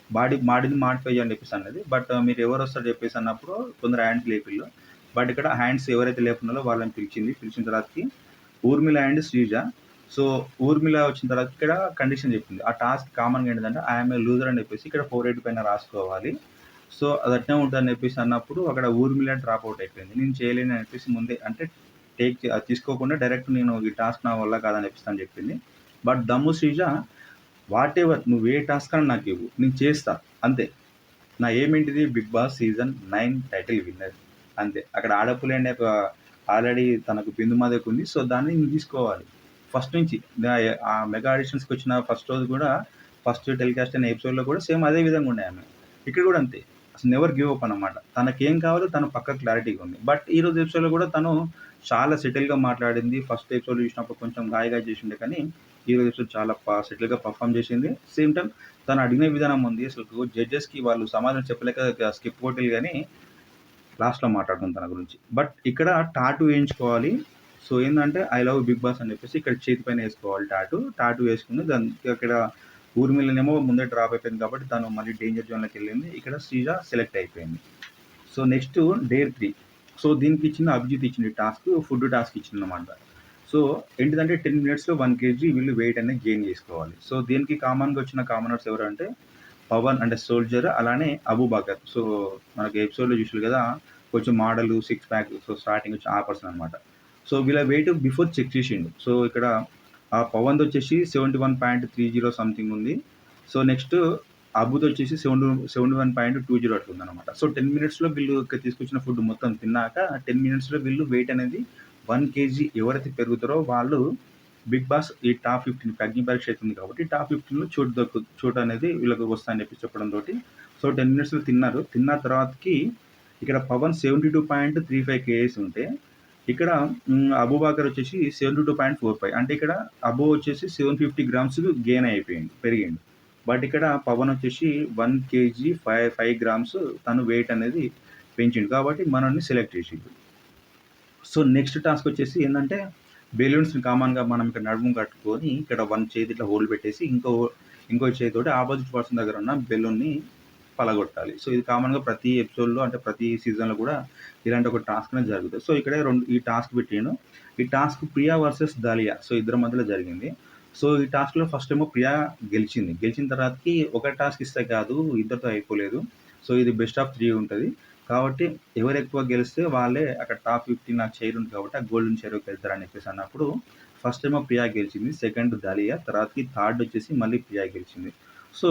బాడీని మాడిఫై చేయాలని చెప్పేసి అన్నది. బట్ మీరు ఎవరొస్తారో చెప్పేసి అన్నప్పుడు కొందరు హ్యాండ్స్ లేపిల్లు. బట్ ఇక్కడ హ్యాండ్స్ ఎవరైతే లేపున్నారో వాళ్ళని పిలిచింది. పిలిచిన తర్వాతకి ఊర్మిళ అండ్ శ్రీజ. సో ఊర్మిళ వచ్చిన తర్వాత ఇక్కడ కండిషన్ చెప్పింది. ఆ టాస్క్ కామన్‌గా ఏంటిదంటే ఐయామ్ ఏ లూజర్ అని చెప్పేసి ఇక్కడ 480 పైన రాసుకోవాలి. సో అది అట్నే ఉంటదని చెప్పేసి అన్నప్పుడు అక్కడ ఊర్మిళ డ్రాప్ అవుట్ అయిపోయింది. నేను చేయలేను అని చెప్పేసి ముందే అంటే అది తీసుకోకుండా డైరెక్ట్ నేను ఈ టాస్క్ నా వల్ల కాదని చెప్పేసి అని చెప్పింది. బట్ దమ్ము శ్రీజ వాటెవర్ నువ్వు ఏ టాస్క్ అన్నా నాకు ఇవ్వు. నేను చేస్తా అంతే. నా ఎయిమ్ ఏంటిది Bigg Boss season 9 title winner అంతే. అక్కడ ఆడపులి అనే ఒక ఆల్రెడీ తనకు బిందు మాదకు ఉంది. సో దాన్ని నువ్వు తీసుకోవాలి. ఫస్ట్ నుంచి ఆ మెగా ఆడిషన్స్‌కి వచ్చిన ఫస్ట్ రోజు కూడా ఫస్ట్ టెలికాస్ట్ అయిన ఎపిసోడ్‌లో కూడా సేమ్ అదే విధంగా ఉండే ఆమె. ఇక్కడ కూడా అంతే. అసలు నెవర్ గివ్ అప్ అన్నమాట. తనకేం కావాలో తను పక్కా క్లారిటీగా ఉంది. బట్ ఈరోజు ఎపిసోడ్‌లో కూడా తను చాలా సెటిల్‌గా మాట్లాడింది. ఫస్ట్ ఎపిసోడ్ చూసినప్పుడు కొంచెం గాయగా చేసిండే కానీ ఈరోజు ఎపిసోడ్ చాలా సెటిల్‌గా పర్ఫార్మ్ చేసింది. సేమ్ టైమ్ తను అడిగిన విధానం ఉంది. అసలు జడ్జెస్‌కి వాళ్ళు సమాధానం చెప్పలేక స్కిప్ కొట్టిల్లు గానీ లాస్ట్‌లో మాట్లాడుతుంది తన గురించి. బట్ ఇక్కడ టాటూ వేయించుకోవాలి. సో ఏందంటే ఐ లవ్ బిగ్ బాస్ అని చెప్పేసి ఇక్కడ చేతి పైన వేసుకోవాలి టాటూ. టాటూ వేసుకుంది. దానికి అక్కడ ఊర్మిళనేమో ముందే డ్రాప్ అయిపోయింది కాబట్టి తను మళ్ళీ డేంజర్ జోన్‌లోకి వెళ్ళింది. ఇక్కడ శ్రీజ సెలెక్ట్ అయిపోయింది. So next day 3. సో దీనికి ఇచ్చిన అభిజిత్ ఇచ్చిన టాస్క్ ఫుడ్ టాస్క్ ఇచ్చిందన్నమాట. సో ఏంటిదంటే 10 మినిట్స్‌లో 1 కేజీ వీళ్ళు వెయిట్ అనేది గెయిన్ చేసుకోవాలి. సో దీనికి కామన్‌గా వచ్చిన కామనర్స్ ఎవరంటే పవన్ అంటే సోల్జర్ అలానే అబూబకర్. సో మనకి ఎపిసోడ్‌లో చూసిర్రు కదా! కొంచెం model, six pack so starting వచ్చి ఆ పర్సన్ అనమాట. సో వీళ్ళ వెయిట్ బిఫోర్ చెక్ చేసిండు. సో ఇక్కడ ఆ పవన్‌ది వచ్చేసి 71.30 సంథింగ్ ఉంది. సో నెక్స్ట్ అబుది వచ్చేసి 71.20 అట్లా ఉందన్నమాట. సో 10 మినిట్స్‌లో వీళ్ళు తీసుకొచ్చిన ఫుడ్ మొత్తం తిన్నాక 10 మినిట్స్‌లో వీళ్ళు వెయిట్ అనేది 1 కేజీ ఎవరైతే పెరుగుతారో వాళ్ళు బిగ్ బాస్ ఈ టాప్ 15 అగ్ని పరీక్ష అవుతుంది కాబట్టి టాప్ 15లో చోటు అనేది వీళ్ళకి వస్తుందని చెప్పి చెప్పడంతోటి సో 10 మినిట్స్‌లో తిన్నారు. తిన్న తర్వాతకి ఇక్కడ పవన్ 72.35 కేజీస్ ఉంటే ఇక్కడ అబూబకర్ వచ్చేసి 72.45 అంటే ఇక్కడ అబూ వచ్చేసి 750 గ్రామ్స్ గెయిన్ అయిపోయిండు, పెరిగిండు. బట్ ఇక్కడ పవన్ వచ్చేసి 1 కేజీ 5 గ్రామ్స్ తను వెయిట్ అనేది పెంచిండు కాబట్టి మనల్ని సెలెక్ట్ చేసిండు. సో నెక్స్ట్ టాస్క్ వచ్చేసి ఏంటంటే బెలూన్స్‌ని కామన్‌గా మనం ఇక్కడ నడుము కట్టుకొని ఇక్కడ 1 చేతి ఇట్లా హోల్ పెట్టేసి ఇంకో చేతితోటి ఆపోజిట్ పర్సన్ దగ్గర ఉన్న బెలూన్‌ని పలగొట్టాలి. సో ఇది కామన్‌గా ప్రతి ఎపిసోడ్‌లో అంటే ప్రతి సీజన్‌లో కూడా ఇలాంటి ఒక టాస్క్ అనేది జరుగుతుంది. సో ఇక్కడ ఈ టాస్క్ పెట్టిండు. ఈ task Priya versus dahlia. So ఇద్దరి మధ్యలో జరిగింది. సో ఈ టాస్క్‌లో ఫస్ట్ ఏమో ప్రియా గెలిచింది. గెలిచిన తర్వాతకి ఒక టాస్క్ ఇస్తే కాదు ఇద్దరితో అయిపోలేదు. సో ఇది బెస్ట్ ఆఫ్ 3 ఉంటది. కాబట్టి ఎవరు ఎక్కువ గెలిస్తే వాళ్ళే అక్కడ టాప్ 15 నాకు చైర్ ఉంది కాబట్టి ఆ గోల్డెన్ చైర్‌లోకి వెళ్తారని చెప్పేసి అన్నప్పుడు ఫస్ట్ ఏమో ప్రియా గెలిచింది. Second dahlia. తర్వాతకి థర్డ్ వచ్చేసి మళ్ళీ ప్రియా గెలిచింది. సో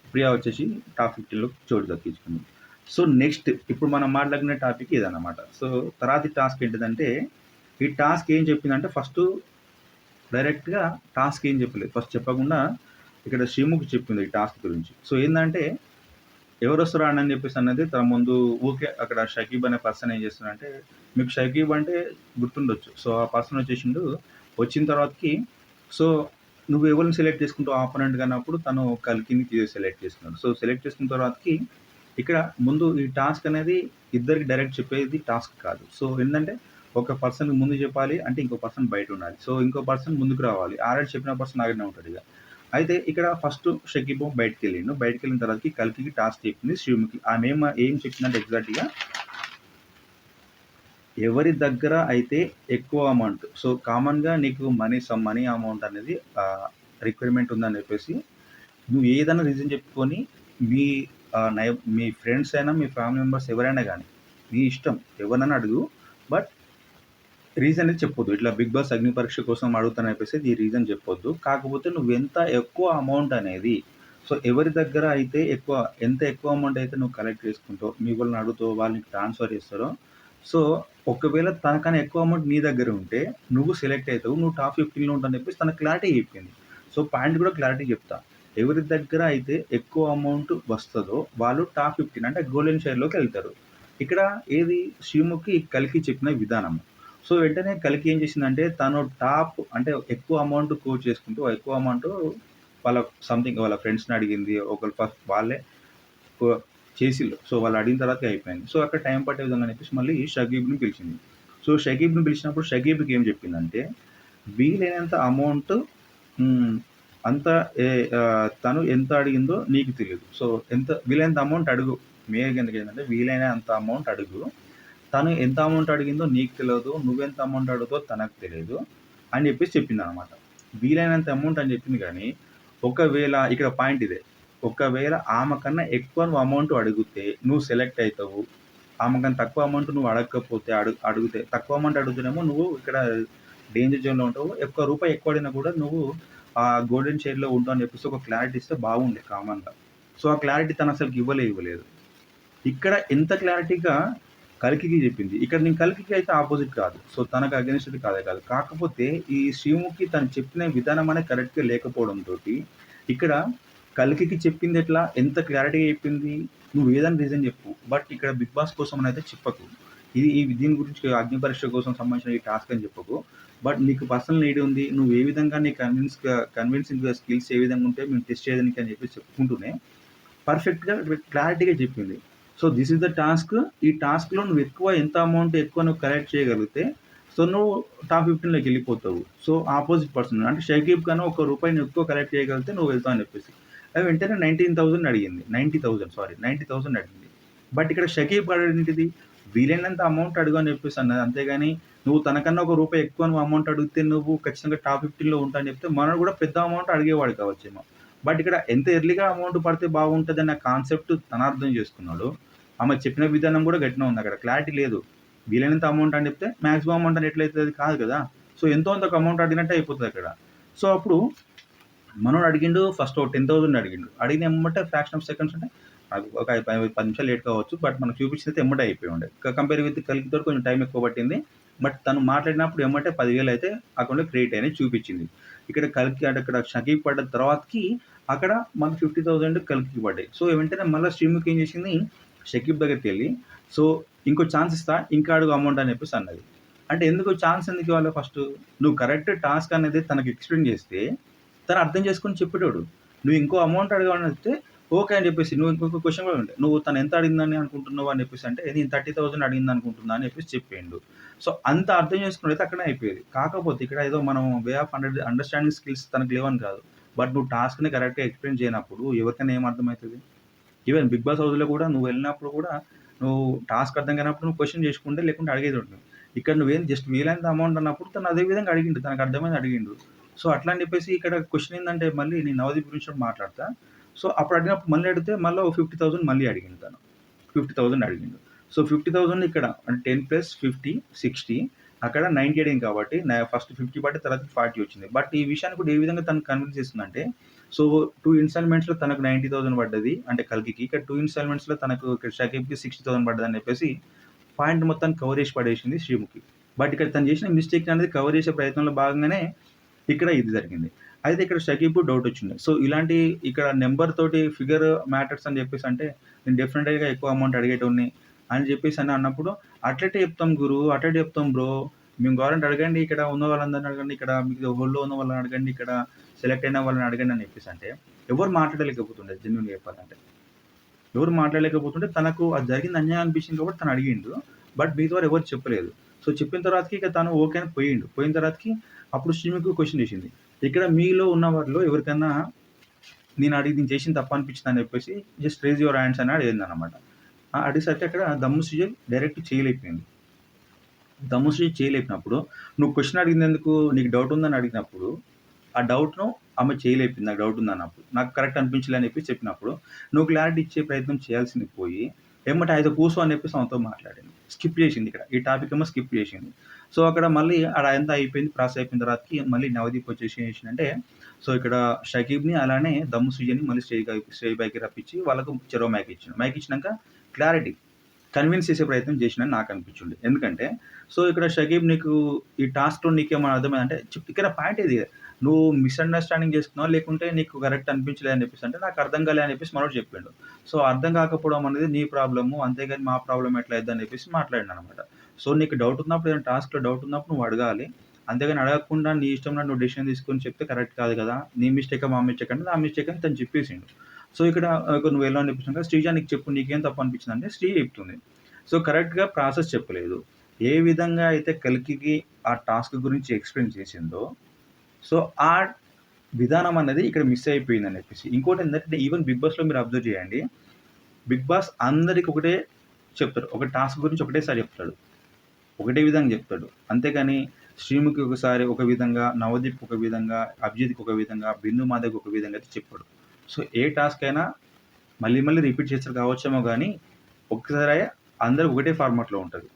ప్రియా వచ్చేసి టాప్ 15లో చోటు దక్కించుకుంది. సో నెక్స్ట్ ఇప్పుడు మనం మాట్లాడుకునే టాపిక్ ఇదన్నమాట. సో తర్వాతి టాస్క్ ఏంటిదంటే ఈ టాస్క్ ఏం చెప్పిందంటే ఫస్ట్ డైరెక్ట్‌గా టాస్క్ ఏం చెప్పలేదు. ఫస్ట్ చెప్పకుండా ఇక్కడ శ్రీముఖి చెప్పింది ఈ టాస్క్ గురించి. సో ఏందంటే ఎవరొస్తారు అని చెప్పేసి అన్నది తన ముందు ఊకే అక్కడ షకీబ్ అనే పర్సన్ ఏం చేస్తున్నాడంటే మీకు షకీబ్ అంటే గుర్తుండొచ్చు. సో ఆ పర్సన్ వచ్చేసిండు. వచ్చిన తర్వాతకి సో నువ్వు ఎవరిని సెలెక్ట్ చేసుకుంటావు ఆపోనెంట్‌గా అన్నప్పుడు తను కల్కిని సెలెక్ట్ చేసుకున్నాడు. సో సెలెక్ట్ చేసుకున్న తర్వాతకి ఇక్కడ ముందు ఈ టాస్క్ అనేది ఇద్దరికి డైరెక్ట్ చెప్పేది టాస్క్ కాదు. సో ఏంటంటే ఒక పర్సన్‌కి ముందు చెప్పాలి అంటే ఇంకో పర్సన్ బయట ఉండాలి. సో ఇంకో పర్సన్ ముందుకు రావాలి. ఆల్రెడీ చెప్పిన పర్సన్ ఆగనే ఉంటాడు ఇక. అయితే ఇక్కడ ఫస్ట్ షకీబ్ బయటికెళ్ళిండు. బయటికెళ్ళిన తర్వాతకి కల్కికి టాస్క్ చెప్పింది శ్రీముఖి. ఆమె ఏం చెప్పిందంటే ఎగ్జాక్ట్‌గా ఎవరి దగ్గర అయితే ఎక్కువ అమౌంట్ సో కామన్‌గా నీకు మనీ అమౌంట్ అనేది రిక్వైర్మెంట్ ఉందని చెప్పేసి నువ్వు ఏదైనా రీజన్ చెప్పుకొని మీ మీ ఫ్రెండ్స్ అయినా మీ ఫ్యామిలీ మెంబర్స్ ఎవరైనా కానీ నీ ఇష్టం ఎవరినైనా అడుగు. బట్ రీజన్ అనేది చెప్పొద్దు. ఇట్లా బిగ్ బాస్ అగ్ని పరీక్ష కోసం అడుగుతానని చెప్పేసి ఈ రీజన్ చెప్పొద్దు. కాకపోతే నువ్వెంత ఎక్కువ అమౌంట్ అనేది సో ఎవరి దగ్గర అయితే ఎంత ఎక్కువ అమౌంట్ అయితే నువ్వు కలెక్ట్ చేసుకుంటావో, మీ వాళ్ళని అడుగుతావో, వాళ్ళు నీకు ట్రాన్స్‌ఫర్ చేస్తారో, సో ఒకవేళ తనకన్నా ఎక్కువ అమౌంట్ నీ దగ్గర ఉంటే నువ్వు సెలెక్ట్ అయితావు. నువ్వు టాప్ 15లో ఉంటావని చెప్పేసి తనకు క్లారిటీ చెప్పింది. సో పాయింట్ కూడా క్లారిటీ చెప్తా. ఎవరి దగ్గర అయితే ఎక్కువ అమౌంట్ వస్తదో వాళ్ళు టాప్ 15 అంటే గోల్డెన్ షైర్‌లోకి వెళ్తారు. ఇక్కడ ఏది శ్రీముఖి కల్కి చెప్పిన విధానం. సో వెంటనే కల్కి ఏం చేసిందంటే తను టాప్ అంటే ఎక్కువ అమౌంట్ కోట్ చేసుకుంటూ ఎక్కువ అమౌంట్ వాళ్ళ ఫ్రెండ్స్‌ని అడిగింది. ఒకళ్ళు ఫస్ట్ వాళ్ళే కొ చేసిల్లు. సో వాళ్ళు అడిగిన తర్వాతకే అయిపోయింది. సో అక్కడ టైం పట్టే విధంగా అని చెప్పేసి మళ్ళీ షకీబ్‌ని పిలిచింది. సో షకీబ్‌ని పిలిచినప్పుడు షకీబ్‌కి ఏం చెప్పిందంటే వీలైనంత అమౌంట్ హ్మ్. అంత తను ఎంత అడిగిందో నీకు తెలీదు. సో వీలైనంత అమౌంట్ అడుగు. మెయిన్‌గా ఎందుకంటే వీలైనంత అమౌంట్ అడుగు. తను ఎంత అమౌంట్ అడిగిందో నీకు తెలవదు. నువ్వెంత అమౌంట్ అడుగుతావో తనకు తెలీదు అని చెప్పేసి చెప్పిందనమాట. వీలైనంత అమౌంట్ అని చెప్పింది కానీ, ఒకవేళ ఇక్కడ పాయింట్ ఇదే. ఒకవేళ ఆమె కన్నా ఎక్కువ నువ్వు అమౌంట్ అడిగితే నువ్వు సెలెక్ట్ అయితావు. ఆమె కన్నా తక్కువ అమౌంట్ నువ్వు అడగకపోతే అడిగితే తక్కువ అమౌంట్ అడుగుతేనేమో నువ్వు ఇక్కడ డేంజర్ జోన్‌లో ఉంటావు. ఒక్క రూపాయి ఎక్కువ అడిగినా కూడా నువ్వు గోల్డెన్ షేర్‌లో ఉంటావు అని చెప్పేసి ఒక క్లారిటీ ఇస్తే బాగుండే కామన్‌గా. సో, ఆ క్లారిటీ తను అసలుకి ఇవ్వలేదు. ఇక్కడ ఎంత క్లారిటీగా కల్కికి చెప్పింది. ఇక్కడ నేను కల్కికి అయితే ఆపోజిట్ కాదు. సో, తనకు అగైన్స్ట్ కాదు. కాకపోతే ఈ శ్రీముఖి తను చెప్పిన విధానం అనేది కరెక్ట్‌గా లేకపోవడంతోటి ఇక్కడ కల్కికి చెప్పింది ఎట్లా? ఎంత క్లారిటీగా చెప్పింది? నువ్వు ఏదైనా రీజన్ చెప్పు. బట్ ఇక్కడ 'బిగ్ బాస్' కోసం అయితే చెప్పకు. దీని గురించి అగ్ని పరీక్ష కోసం సంబంధించిన ఈ టాస్క్ అని చెప్పకు. బట్ నీకు పర్సనల్ నీడ్ ఉంది. నువ్వు ఏ విధంగా నీ కన్విన్సింగ్ స్కిల్స్ ఏ విధంగా ఉంటే మేము టెస్ట్ చేయడానికి అని చెప్పేసి చెప్పుకుంటూనే పర్ఫెక్ట్‌గా క్లారిటీగా చెప్పింది. So, this is the task. ఈ టాస్క్‌లో నువ్వు ఎంత అమౌంట్ ఎక్కువ నువ్వు కలెక్ట్ చేయగలిగితే, సో, నువ్వు టాప్ 15లోకి వెళ్ళిపోతావు. సో, ఆపోజిట్ పర్సన్ అంటే షకీబ్ కన్నా ఒక రూపాయిని ఎక్కువ కలెక్ట్ చేయగలిగితే నువ్వు వెళ్తావు అని చెప్పేసి. అది వెంటనే 19,000 అడిగింది. 90,000 అడిగింది. బట్ ఇక్కడ షకీబ్ అడిగింది వీలైనంత అమౌంట్ అడుగు అని చెప్పేసి అన్నది. అంతేగాని నువ్వు తనకన్నా ఒక రూపాయి ఎక్కువ నువ్వు అమౌంట్ అడిగితే నువ్వు ఖచ్చితంగా టాప్ 15లో ఉంటా అని చెప్తే మనోడు కూడా పెద్ద అమౌంట్ అడిగేవాడు కావచ్చేమో. బట్ ఇక్కడ ఎంత ఎర్లీగా అమౌంట్ పడితే బాగుంటదన్న కాన్సెప్ట్ తను అర్థం చేసుకున్నాడు. ఆమె చెప్పిన విధానం కూడా గట్టిగా ఉంది. అక్కడ క్లారిటీ లేదు. వీలైనంత అమౌంట్ అని చెప్తే మాక్సిమం అమౌంట్ అని ఎట్లయితది కాదు కదా! సో, ఎంతో అంత అమౌంట్ అడిగినట్టే అయిపోతది అక్కడ. సో, అప్పుడు మనోడు అడిగిండు ఫస్ట్ ఓ 10,000 అడిగిండు. అడిగిన ఎమ్మటే ఫ్రాక్షన్ ఆఫ్ సెకండ్స్ అంటే ఒక 10 నిమిషాలు లేట్ కావచ్చు. బట్ మనకు చూపించిందైతే ఎమ్మటే అయిపోయి ఉండే. కంపేర్ విత్ కల్కితోటి కొంచెం టైం ఎక్కువ పట్టింది. బట్ తను మాట్లాడినప్పుడు ఎమ్మటే 10,000 అయితే అకౌంట్‌లో క్రియేట్ అయినాయి చూపించింది. ఇక్కడ కల్కి అంటే ఇక్కడ షకీబ్ పడ్డ తర్వాతకి అక్కడ మనకు 50,000 కల్కికి పడ్డాయి. సో, వెంటనే మళ్ళా శ్రీముఖి ఏం చేసింది షకీబ్ దగ్గరికెళ్ళి సో, ఇంకో ఛాన్స్ ఇస్తా ఇంకా అడుగు అమౌంట్ అని చెప్పేసి అన్నది. అంటే ఎందుకు ఛాన్స్ ఎందుకు ఇవ్వాలి ఫస్టు? నువ్వు కరెక్ట్ టాస్క్ అనేది తనకి ఎక్స్‌ప్లెయిన్ చేస్తే తను అర్థం చేసుకొని చెప్పేటోడు. నువ్వు ఇంకో అమౌంట్ అడగాలని చెప్తే ఓకే అని చెప్పేసి నువ్వు ఇంకొక క్వెషన్ కూడా ఉంటాయి. నువ్వు తను ఎంత అడిగిందని అనుకుంటున్నావు అని చెప్పేసి అంటే నేను 30,000 అడిగింది అనుకుంటున్నా అని చెప్పేసి చెప్పిండు. సో, అంత అర్థం చేసుకున్నదైతే అక్కడే అయిపోయేది. కాకపోతే ఇక్కడ ఏదో మనం వే ఆఫ్ అండర్‌స్టాండింగ్ స్కిల్స్ తనకు లేవని కాదు. బట్ నువ్వు టాస్క్‌ని కరెక్ట్‌గా ఎక్స్‌ప్లెయిన్ చేయనప్పుడు ఎవరికైనా ఏం అర్థమైతది? ఈవెన్ 'బిగ్ బాస్' హౌస్‌లో కూడా నువ్వు వెళ్ళినప్పుడు కూడా నువ్వు టాస్క్ అర్థం కానప్పుడు నువ్వు క్వెషన్ చేసుకుంటే లేకుంటే అడిగేది ఉంటుంది. ఇక్కడ నువ్వేం జస్ట్ వీలైనంత అమౌంట్ అన్నప్పుడు తను అదే విధంగా అడిగిండు. తనకు అర్థమైంది అడిగిండు. సో, అట్లా అని చెప్పేసి ఇక్కడ క్వెషన్ ఏందంటే మళ్ళీ నేను నవదీప్ గురించి కూడా మాట్లాడతా. సో, అప్పుడు అడిగినప్పుడు మళ్ళీ అడిగితే మళ్ళీ ఓ 50,000 మళ్ళీ అడిగిండు తను. 50,000 అడిగిండు. సో, 50,000 ఇక్కడ అంటే 10 + 50 60 అక్కడ 90 అడిగింది కాబట్టి ఫస్ట్ 50 పడ్డ తర్వాత 40 వచ్చింది. బట్ ఈ విషయాన్ని కూడా ఏ విధంగా తను కన్విన్స్ చేస్తుందంటే సో, 2 ఇన్‌స్టాల్‌మెంట్స్‌లో తనకు 90,000 పడ్డది. అంటే కల్కికి. ఇక్కడ 2 ఇన్‌స్టాల్‌మెంట్స్‌లో తనకు ఇక్కడ షకీబ్‌కి 60,000 పడ్డదని చెప్పేసి పాయింట్ మొత్తాన్ని కవర్ చేసి పడేసింది శ్రీముఖి. బట్ ఇక్కడ తను చేసిన మిస్టేక్ అనేది కవర్ చేసే ప్రయత్నంలో భాగంగానే ఇక్కడ ఇది జరిగింది. అయితే ఇక్కడ షకీబ్‌కు డౌట్ వచ్చింది. సో, ఇలాంటి ఇక్కడ నంబర్ తోటి ఫిగర్ మ్యాటర్స్ అని చెప్పేసి అంటే నేను డెఫినిట్‌గా ఎక్కువ అమౌంట్ అడిగేటోడిని అని చెప్పేసి అన్నప్పుడు అట్లెట్ట చెప్తాం గురు, అట్లెట్ట చెప్తాం బ్రో. మేము కావాలంటే అడగండి ఇక్కడ ఉన్న వాళ్ళందరిని అడగండి. ఇక్కడ మీకు హోల్డ్‌లో ఉన్న వాళ్ళని అడగండి. ఇక్కడ సెలెక్ట్ అయిన వాళ్ళని అడగండి అని చెప్పేసి అంటే ఎవరు మాట్లాడలేకపోతుండే జెన్యూన్‌గా చెప్పాలంటే. ఎవరు మాట్లాడలేకపోతుంటే తనకు అది జరిగింది అన్యాయం అనిపించింది కాబట్టి తను అడిగిండు. బట్ మిగతా వారు ఎవరు చెప్పలేదు. సో, చెప్పిన తర్వాతకి ఇక తను ఓకే అని పోయిండు. పోయిన తర్వాతకి అప్పుడు శ్రీముఖి క్వెషన్ చేసింది. ఇక్కడ మీలో ఉన్న వారిలో ఎవరికన్నా నేను చేసింది తప్పు అనిపించింది అని చెప్పేసి జస్ట్ రైజ్ యువర్ హ్యాండ్స్ అని అడిగిందనమాట. అడిగేసరికి అక్కడ దమ్ము సృజన్ డైరెక్ట్ చేయలేకపోయింది. దమ్ము సృజన్ చేయలేపినప్పుడు నువ్వు క్వెషన్ అడిగినందుకు నీకు డౌట్ ఉందని అడిగినప్పుడు ఆ డౌట్‌ను ఆమె చేయలేపింది. నాకు డౌట్ ఉందన్నప్పుడు. నాకు కరెక్ట్ అనిపించలే అని చెప్పేసి చెప్పినప్పుడు, నువ్వు క్లారిటీ ఇచ్చే ప్రయత్నం చేయాల్సింది పోయి, ఎమ్మటే అయితే కూసో అని చెప్పేసి ఆమెతో మాట్లాడింది. స్కిప్ చేసింది ఇక్కడ. ఈ టాపిక్ ఏమో స్కిప్ చేసింది. సో, అక్కడ మళ్ళీ అదంతా అయిపోయింది. ప్రాసెస్ అయిపోయిన తర్వాతకి మళ్ళీ నవదీప్ వచ్చేసి ఏం చేసిండంటే, సో, ఇక్కడ షకీబ్‌ని అలానే దమ్ము సృజన్‌ని మళ్ళీ స్టేజ్ పైకి రప్పించి వాళ్ళకు చెరో మైక్ ఇచ్చిండు. మైక్ ఇచ్చినాక క్లారిటీ కన్విన్స్ చేసే ప్రయత్నం చేసిండని నాకు అనిపించింది. ఎందుకంటే, సో, ఇక్కడ షకీబ్ నీకు ఈ టాస్క్‌లో నీకేమైనా అర్థమైందంటే ఇక్కడ పాయింట్ ఇది. నువ్వు మిస్‌అండర్‌స్టాండింగ్ చేసుకున్నావా? లేకుంటే నీకు కరెక్ట్ అనిపించలే అని చెప్పేసి అంటే, నాకు అర్థం కాలే అని చెప్పేసి మనోడు చెప్పిండు. సో, అర్థం కాకపోవడం అనేది నీ ప్రాబ్లము. అంతేగాని మా ప్రాబ్లమ్ ఎట్లా అయిద్దని చెప్పేసి మాట్లాడిండనమాట. సో, నీకు డౌట్ ఉన్నప్పుడు ఏదైనా టాస్క్‌లో డౌట్ ఉన్నప్పుడు నువ్వు అడగాలి. అంతేగాని అడగకుండా నీ ఇష్టం ఉన్నట్టు నువ్వు డెసిషన్ తీసుకొని చెప్తే కరెక్ట్ కాదు కదా! నీ మిస్టేకా? మా మిస్టేకా? అంటే నా మిస్టేక్ అని తను చెప్పేసిండు. సో, ఇక్కడ నువ్వు ఎలా అనిపించినాక శ్రీజ నీకు చెప్పు నీకేం తప్పు అనిపించిందంటే శ్రీ చెప్తుంది. సో, కరెక్ట్‌గా ప్రాసెస్ చెప్పలేదు. ఏ విధంగా అయితే కల్కికి ఆ టాస్క్ గురించి ఎక్స్‌ప్లెయిన్ చేసిందో, సో, ఆ విధానం అనేది ఇక్కడ మిస్ అయిపోయిందని చెప్పేసి. ఇంకోటేంటంటే ఈవెన్ 'బిగ్ బాస్‌లో' మీరు అబ్జర్వ్ చేయండి. 'బిగ్ బాస్' అందరికి ఒకటే చెప్తాడు. ఒక టాస్క్ గురించి ఒకటేసారి చెప్తాడు. ఒకటే విధంగా చెప్తాడు. అంతేగాని శ్రీముఖి ఒకసారి ఒక విధంగా, నవదీప్ ఒక విధంగా, అభిజిత్‌కి ఒక విధంగా, బిందు మాధవ్‌కి ఒక విధంగా అయితే చెప్పాడు. సో, ఏ టాస్క్ అయినా మళ్ళీ మళ్ళీ రిపీట్ చేస్తారు కావచ్చేమో గానీ, ఒక్కసారే అందరూ ఒకటే ఫార్మాట్‌లో ఉంటది.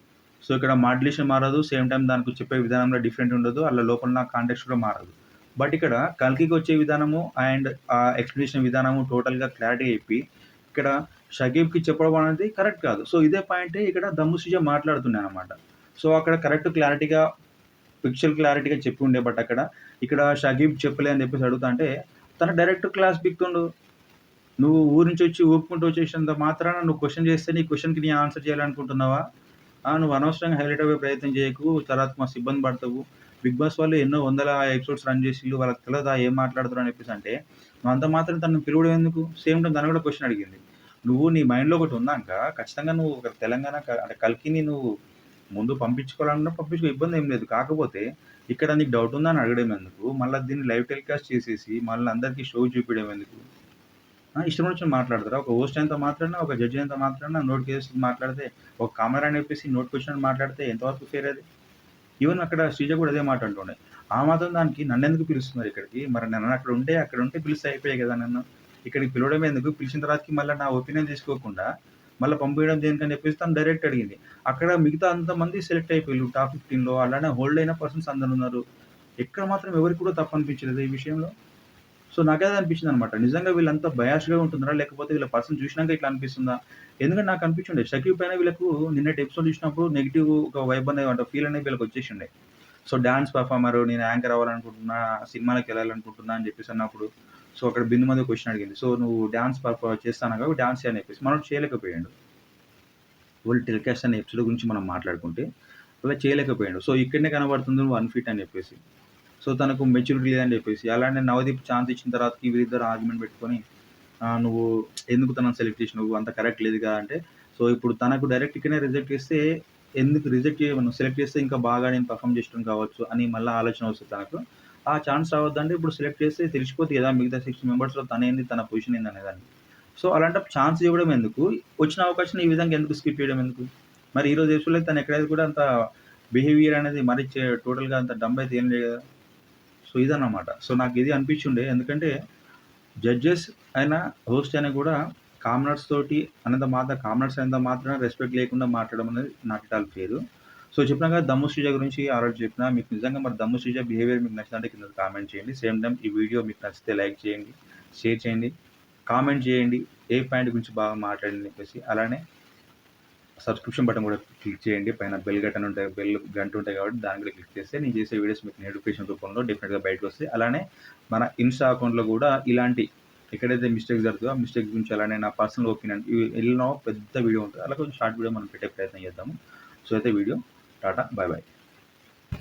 సో, ఇక్కడ మాడ్యులేషన్ మారదు. సేమ్ టైమ్ దానికి చెప్పే విధానంలో డిఫరెంట్ ఉండదు. అల్ల లోపల ఉన్న కాంటెక్స్ట్ కూడా మారదు. బట్ ఇక్కడ కల్కికొచ్చే విధానము అండ్ ఎక్స్‌ప్లనేషన్ విధానము టోటల్‌గా క్లారిటీగా చెప్పి, ఇక్కడ షకీబ్‌కి చెప్పడం అనేది కరెక్ట్ కాదు. సో, ఇదే పాయింటే ఇక్కడ దమ్ము శ్రీజ మాట్లాడుతున్నాయనమాట. సో, అక్కడ కరెక్ట్ క్లారిటీగా పిక్చర్ క్లారిటీగా చెప్పి ఉండే. బట్ అక్కడ ఇక్కడ షకీబ్ చెప్పలే అని చెప్పేసి అడుగుతాంటే, తను డైరెక్ట్ క్లాస్ పీకుతుండు. నువ్వు ఊరు నుంచి వచ్చి ఊపుకుంటూ వచ్చేసినంత మాత్రాన నువ్వు క్వెషన్ చేస్తే నీ క్వెషన్‌కి నీ ఆన్సర్ చేయాలనుకుంటున్నావా? నువ్వు అనవసరంగా హైలైట్ అయ్యే ప్రయత్నం చేయకు. తర్వాత మస్తు ఇబ్బంది పడతావు. బిగ్ బాస్ వాళ్ళు ఎన్నో వందల ఎపిసోడ్స్ రన్ చేసిల్లు. వాళ్ళకి తెలవదా ఏం మాట్లాడుతుర్రు అని చెప్పేసి అంటే, నువ్వు అంత మాత్రం తనని పిలవడం ఎందుకు? సేమ్ టైమ్ తను కూడా క్వెషన్ అడిగింది. నువ్వు నీ మైండ్‌లో ఒకటి ఉందంక ఖచ్చితంగా నువ్వు ఒక తెలంగాణ అంటే కల్కిని నువ్వు ముందు పంపించుకోవాలన్నా పంపించుకో, ఇబ్బంది ఏం లేదు. కాకపోతే ఇక్కడ నీకు డౌట్ ఉందని అడగడం ఎందుకు? మళ్ళా దీన్ని లైవ్ టెలికాస్ట్ చేసేసి మళ్ళీ అందరికి షో చూపియడం ఎందుకు? ఇష్టం వచ్చినట్టు మాట్లాడతారా? ఒక హోస్ట్ అయినంత మాత్రాన, ఒక జడ్జి అయినంత మాత్రాన నోటికేసి మాట్లాడితే, ఒక కెమెరా అని చెప్పేసి నోటికొచ్చినట్టు మాట్లాడితే ఎంతవరకు ఫెయిర్ అది? ఈవెన్ అక్కడ శ్రీజ కూడా అదే మాట అంటుండే. ఆ మాత్రం దానికి నన్నెందుకు పిలుస్తున్నారు ఇక్కడికి? మరి నన్ను అక్కడ ఉంటే పిలిస్తే అయిపోయాయి కదా నన్ను. ఇక్కడికి పిలవడం ఎందుకు? పిలిచిన తర్వాతకి మళ్ళీ నా ఒపీనియన్ తీసుకోకుండా మళ్ళీ పంపియడం దేనికని చెప్పేసి తను డైరెక్ట్ అడిగింది. అక్కడ మిగతా అంతమంది సెలెక్ట్ అయిపోయిర్రు టాప్ 15లో. అలానే హోల్డ్ అయిన పర్సన్స్ అందరున్నారు. ఎక్కడ మాత్రం ఎవరికి కూడా తప్పు అనిపించలేదా ఈ విషయంలో? సో, నాకదే అనిపించిందనమాట. నిజంగా వీళ్ళంతా బయాస్డ్‌గా ఉంటున్నారా? లేకపోతే వీళ్ళ పర్సన్ చూసినాక ఇట్లా అనిపిస్తుందా? ఎందుకంటే నాకు అనిపించుండే షకీబ్ పైన వీళ్ళకు నిన్నటి ఎపిసోడ్ చూసినప్పుడు నెగెటివ్ ఒక వైబ్ అనేది అంటే ఫీల్ అనేది వీళ్ళకి వచ్చేసిండే. సో, డాన్స్ పెర్ఫార్మర్, నేను యాంకర్ అవ్వాలనుకుంటున్నా, సినిమాలకెళ్ళాలనుకుంటున్నా అని చెప్పేసి అన్నప్పుడు, సో, అక్కడ బిందు మాధవ్ క్వెషన్ అడిగింది. సో, నువ్వు డాన్స్ చేస్తానన్నావు డాన్స్ చెయ్ అని చెప్పేసి. మనోడు చేయలేకపోయాడు. ఓన్లీ టెలికాస్ట్ అనే ఎపిసోడ్ గురించి మనం మాట్లాడుకుంటే, అలా చేయలేకపోయాడు. సో, ఇక్కడనే కనబడుతుంది నువ్వు అన్‌ఫిట్ అని చెప్పేసి. సో, తనకు మెచ్యూరిటీ లేదని చెప్పేసి. అలానే నవదీప్ ఛాన్స్ ఇచ్చిన తర్వాతకి వీళ్ళిద్దరు ఆర్గ్యుమెంట్ పెట్టుకొని, నువ్వు ఎందుకు తనని సెలెక్ట్ చేసినవు? అంత కరెక్ట్ లేదు కదా! అంటే, సో, ఇప్పుడు తనకు డైరెక్ట్ ఇక్కడనే రిజెక్ట్ చేస్తే, ఎందుకు రిజెక్ట్ చేయమను సెలెక్ట్ చేస్తే ఇంకా బాగా నేను పెర్ఫార్మ్ చేసేటోడిని కావచ్చు అని మళ్ళా ఆలోచన వస్తది తనకు. ఆ ఛాన్స్ రావద్దంటే ఇప్పుడు సెలెక్ట్ చేస్తే తెలిసిపోద్ది కదా! మిగతా 60 మెంబర్స్‌లో తనేంది, తన పొజిషన్ ఏందనేదాన్ని. సో, అలాంటప్పుడు ఛాన్స్ ఇవ్వడం ఎందుకు? వచ్చిన అవకాశాన్ని ఈ విధంగా ఎందుకు స్కిప్ చేయడం ఎందుకు? మరి ఈరోజు ఎపిసోడ్‌లో తను ఎక్కడైతే కూడా అంత బిహేవియర్ అనేది మరీ టోటల్‌గా అంత డంబ్ అయితే ఏం లేదు కదా! సో, ఇదన్నమాట. సో, నాకిది అనిపిచ్చుండే. ఎందుకంటే, జడ్జెస్ అయినా, హోస్ట్ అయినా కూడా కామనర్స్ తోటి కామనర్స్ అయినంత మాత్రాన రెస్పెక్ట్ లేకుండా మాట్లాడడం అనేది నాట్ ఎట్ ఆల్ ఫెయిరు. సో, చెప్పినా కదా! దమ్ము శ్రీజ గురించి ఆ రోజు చెప్పినా. మీకు నిజంగా మరి దమ్ము శ్రీజ బిహేవియర్ మీకు నచ్చినట్టే కింద కామెంట్ చేయండి. సేమ్ టైమ్ ఈ వీడియో మీకు నచ్చితే లైక్ చేయండి, షేర్ చేయండి, కామెంట్ చేయండి. ఏ పాయింట్ గురించి బాగా మాట్లాడిందని చెప్పేసి. అలానే సబ్స్క్రిప్షన్ బటన్ కూడా క్లిక్ చేయండి. పైన బెల్ గంట ఉంటాయి కాబట్టి దాన్ని కూడా క్లిక్ చేస్తే నేను చేసే వీడియోస్ మీకు నోటిఫికేషన్ రూపంలో డెఫినెట్‌గా బయటకొస్తాయి. అలానే మన ఇన్‌స్టా అకౌంట్‌లో కూడా ఇలాంటి ఎక్కడైతే మిస్టేక్స్ జరుగుతాయో ఆ మిస్టేక్స్ గురించి అలానే నా పర్సనల్ ఒపీనియన్ ఎన్నో పెద్ద వీడియో ఉంటది. అలా కొంచెం షార్ట్ వీడియో మనం పెట్టే ప్రయత్నం చేద్దాము. సో, అయితే వీడియో టాటా. Bye bye.